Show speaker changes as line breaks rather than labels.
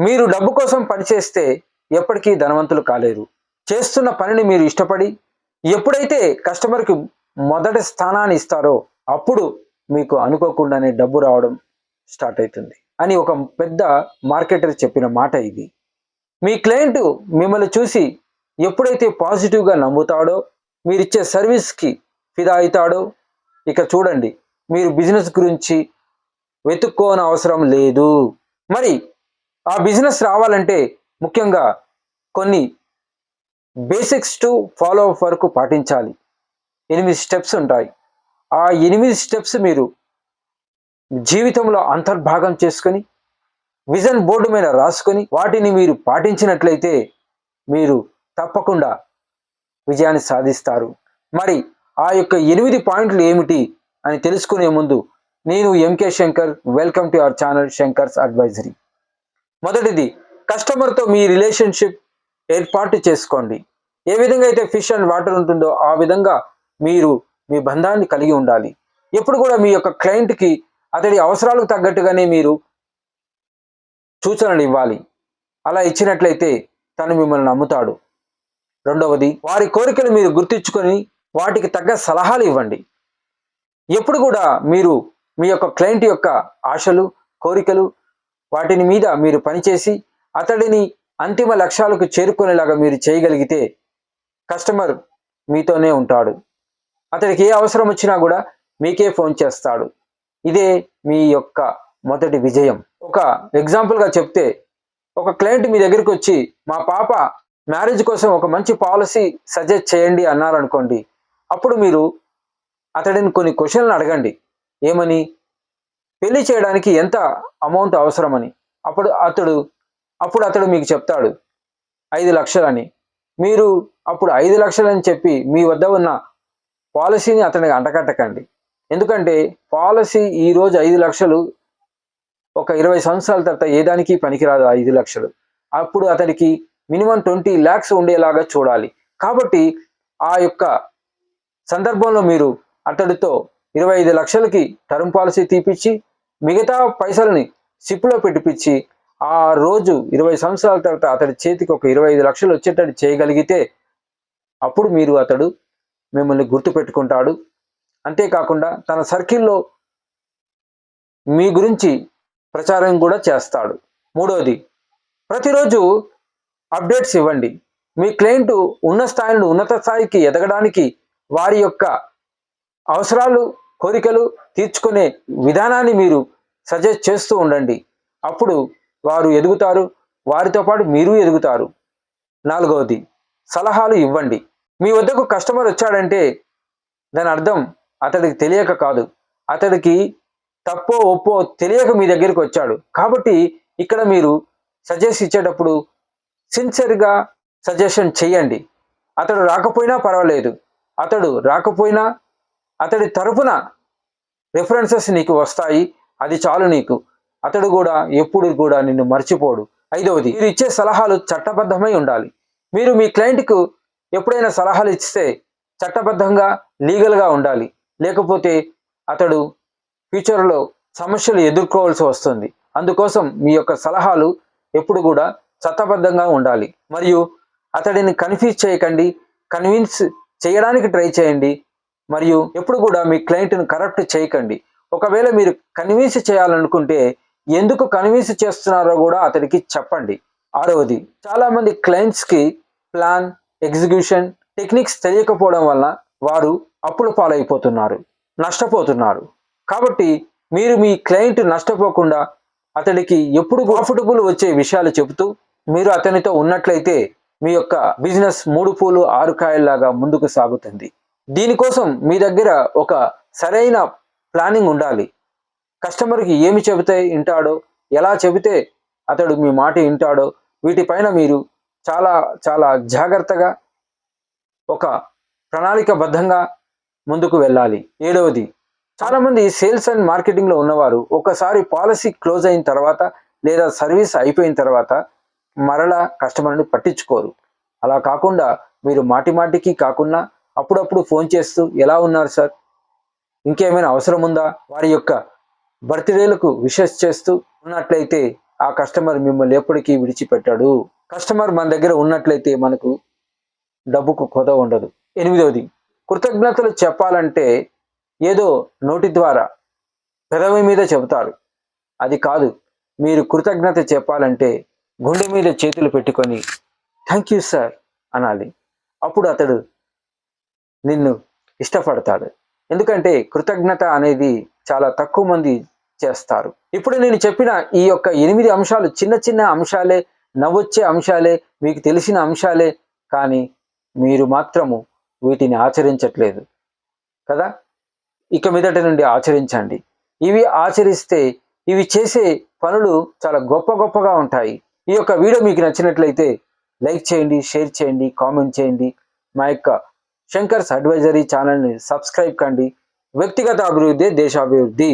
మీరు డబ్బు కోసం పనిచేస్తే ఎప్పటికీ ధనవంతులు కాలేరు. చేస్తున్న పనిని మీరు ఇష్టపడి ఎప్పుడైతే కస్టమర్కి మొదటి స్థానాన్ని ఇస్తారో అప్పుడు మీకు అనుకోకుండానే డబ్బు రావడం స్టార్ట్ అవుతుంది అని ఒక పెద్ద మార్కెటర్ చెప్పిన మాట ఇది. మీ క్లయింట్ మిమ్మల్ని చూసి ఎప్పుడైతే పాజిటివ్గా నమ్ముతాడో, మీరిచ్చే సర్వీస్కి ఫిదా అవుతాడో, ఇక చూడండి మీరు బిజినెస్ గురించి వెతుక్కోని అవసరం లేదు. మరి ఆ బిజినెస్ రావాలంటే ముఖ్యంగా కొన్ని బేసిక్స్ టు ఫాలో అప్ వరకు పాటించాలి. 8 స్టెప్స్ ఉంటాయి. ఆ 8 స్టెప్స్ మీరు జీవితంలో అంతర్భాగం చేసుకొని విజన్ బోర్డు మీద రాసుకొని వాటిని మీరు పాటించినట్లయితే మీరు తప్పకుండా విజయాన్ని సాధిస్తారు. మరి ఆ యొక్క 8 పాయింట్లు ఏమిటి అని తెలుసుకునే ముందు నేను MK Shankar, welcome to our channel Shankar's advisory. మొదటిది, కస్టమర్తో మీ రిలేషన్షిప్ ఏర్పాటు చేసుకోండి. ఏ విధంగా అయితే ఫిష్ అండ్ వాటర్ ఉంటుందో ఆ విధంగా మీరు మీ బంధాన్ని కలిగి ఉండాలి. ఎప్పుడు కూడా మీ యొక్క క్లయింట్కి అతడి అవసరాలకు తగ్గట్టుగానే మీరు సూచనలు ఇవ్వాలి. అలా ఇచ్చినట్లయితే తను మిమ్మల్ని నమ్ముతాడు. రెండవది, వారి కోరికలు మీరు గుర్తించుకొని వాటికి తగ్గ సలహాలు ఇవ్వండి. ఎప్పుడు కూడా మీరు మీ యొక్క క్లయింట్ యొక్క ఆశలు, కోరికలు వాటిని మీద మీరు పనిచేసి అతడిని అంతిమ లక్ష్యాలకు చేరుకునేలాగా మీరు చేయగలిగితే కస్టమర్ మీతోనే ఉంటాడు. అతడికి ఏ అవసరం వచ్చినా కూడా మీకే ఫోన్ చేస్తాడు. ఇదే మీ యొక్క మొదటి విజయం. ఒక ఎగ్జాంపుల్గా చెప్తే, ఒక క్లయింట్ మీ దగ్గరికి వచ్చి మా పాప మ్యారేజ్ కోసం ఒక మంచి పాలసీ సజెస్ట్ చేయండి అన్నారనుకోండి. అప్పుడు మీరు అతడిని కొన్ని క్వశ్చన్లు అడగండి. ఏమని? పెళ్లి చేయడానికి ఎంత అమౌంట్ అవసరమని. అప్పుడు అతడు మీకు చెప్తాడు 5 లక్షలని. మీరు అప్పుడు 5 లక్షలని చెప్పి మీ వద్ద ఉన్న పాలసీని అతనికి అంటకట్టకండి. ఎందుకంటే పాలసీ ఈరోజు 5 లక్షలు ఒక 20 సంవత్సరాల తర్వాత ఏ దానికి పనికిరాదు. 5 లక్షలు అప్పుడు అతనికి మినిమం 20 lakhs ఉండేలాగా చూడాలి. కాబట్టి ఆ యొక్క సందర్భంలో మీరు అతడితో 25 లక్షలకి టర్మ్ పాలసీ తీపిచ్చి మిగతా పైసలని సిప్లో పెట్టిపించి ఆ రోజు 20 సంవత్సరాల తర్వాత అతడి చేతికి ఒక 25 లక్షలు వచ్చేటట్టు చేయగలిగితే అప్పుడు అతడు మిమ్మల్ని గుర్తుపెట్టుకుంటాడు. అంతేకాకుండా తన సర్కిల్లో మీ గురించి ప్రచారం కూడా చేస్తాడు. మూడవది, ప్రతిరోజు అప్డేట్స్ ఇవ్వండి. మీ క్లయింట్ ఉన్నత స్థాయికి ఎదగడానికి వారి యొక్క అవసరాలు, కోరికలు తీర్చుకునే విధానాన్ని మీరు సజెస్ట్ చేస్తూ ఉండండి. అప్పుడు వారు ఎదుగుతారు, వారితో పాటు మీరు ఎదుగుతారు. నాలుగవది, సలహాలు ఇవ్వండి. మీ వద్దకు కస్టమర్ వచ్చాడంటే దాని అర్థం అతడికి తెలియక కాదు, అతడికి తప్పో ఒప్పో తెలియక మీ దగ్గరికి వచ్చాడు. కాబట్టి ఇక్కడ మీరు సజెస్ట్ ఇచ్చేటప్పుడు సిన్సియర్గా సజెషన్ చేయండి. అతడు రాకపోయినా పర్వాలేదు, అతడు రాకపోయినా అతడి తరపున రిఫరెన్సెస్ నీకు వస్తాయి, అది చాలు నీకు. అతడు కూడా ఎప్పుడు కూడా నిన్ను మర్చిపోడు. ఐదవది, మీరు ఇచ్చే సలహాలు చట్టబద్ధమై ఉండాలి. మీరు మీ క్లయింట్కు ఎప్పుడైనా సలహాలు ఇస్తే చట్టబద్ధంగా, లీగల్గా ఉండాలి. లేకపోతే అతడు ఫ్యూచర్లో సమస్యలు ఎదుర్కోవాల్సి వస్తుంది. అందుకోసం మీ యొక్క సలహాలు ఎప్పుడు కూడా చట్టబద్ధంగా ఉండాలి. మరియు అతడిని కన్ఫ్యూజ్ చేయకండి, కన్విన్స్ చేయడానికి ట్రై చేయండి. మరియు ఎప్పుడు కూడా మీ క్లయింట్ను కరప్ట్ చేయకండి. ఒకవేళ మీరు కన్విన్స్ చేయాలనుకుంటే ఎందుకు కన్విన్స్ చేస్తున్నారో కూడా అతడికి చెప్పండి. ఆరవది, చాలామంది క్లయింట్స్కి ప్లాన్, ఎగ్జిక్యూషన్ టెక్నిక్స్ తెలియకపోవడం వల్ల వారు అప్పుల పాలైపోతున్నారు, నష్టపోతున్నారు. కాబట్టి మీరు మీ క్లయింట్ నష్టపోకుండా అతడికి ఎప్పుడు ప్రాఫిటబుల్ వచ్చే విషయాలు చెబుతూ మీరు అతనితో ఉన్నట్లయితే మీ యొక్క బిజినెస్ 3 పూలు 6 కాయల్లాగా ముందుకు సాగుతుంది. దీనికోసం మీ దగ్గర ఒక సరైన ప్లానింగ్ ఉండాలి. కస్టమర్కి ఏమి చెబితే వింటాడో, ఎలా చెబితే అతడు మీ మాట వింటాడో వీటిపైన మీరు చాలా చాలా జాగ్రత్తగా ఒక ప్రణాళికబద్ధంగా ముందుకు వెళ్ళాలి. ఏడవది, చాలామంది సేల్స్ అండ్ మార్కెటింగ్లో ఉన్నవారు ఒకసారి పాలసీ క్లోజ్ అయిన తర్వాత లేదా సర్వీస్ అయిపోయిన తర్వాత మరలా కస్టమర్ని పట్టించుకోరు. అలా కాకుండా మీరు మాటికి కాకుండా అప్పుడప్పుడు ఫోన్ చేస్తూ ఎలా ఉన్నారు సార్, ఇంకేమైనా అవసరం ఉందా, వారి యొక్క బర్త్డేలకు విషెస్ చేస్తూ ఉన్నట్లయితే ఆ కస్టమర్ మిమ్మల్ని ఎప్పటికీ విడిచిపెట్టాడు. కస్టమర్ మన దగ్గర ఉన్నట్లయితే మనకు డబ్బుకు కొదవ ఉండదు. 8వది, కృతజ్ఞతలు చెప్పాలంటే ఏదో నోటి ద్వారా పెదవి మీద చెబుతారు, అది కాదు. మీరు కృతజ్ఞత చెప్పాలంటే గుండె మీద చేతులు పెట్టుకొని థ్యాంక్ యూ సార్ అనాలి. అప్పుడు అతడు నిన్ను ఇష్టపడతాడు. ఎందుకంటే కృతజ్ఞత అనేది చాలా తక్కువ మంది చేస్తారు. ఇప్పుడు నేను చెప్పిన ఈ యొక్క 8 అంశాలు చిన్న చిన్న అంశాలే, నవ్వొచ్చే అంశాలే, మీకు తెలిసిన అంశాలే, కానీ మీరు మాత్రము వీటిని ఆచరించట్లేదు కదా. ఇక మీదట నుండి ఆచరించండి. ఇవి ఆచరిస్తే ఇవి చేసే పనులు చాలా గొప్పగా ఉంటాయి. ఈ యొక్క వీడియో మీకు నచ్చినట్లయితే లైక్ చేయండి, షేర్ చేయండి, కామెంట్ చేయండి. మా యొక్క శంకర్స్ అడ్వైజరీ ఛానల్ని సబ్స్క్రైబ్ కండి. వ్యక్తిగత అభివృద్ధి దేశాభివృద్ధి.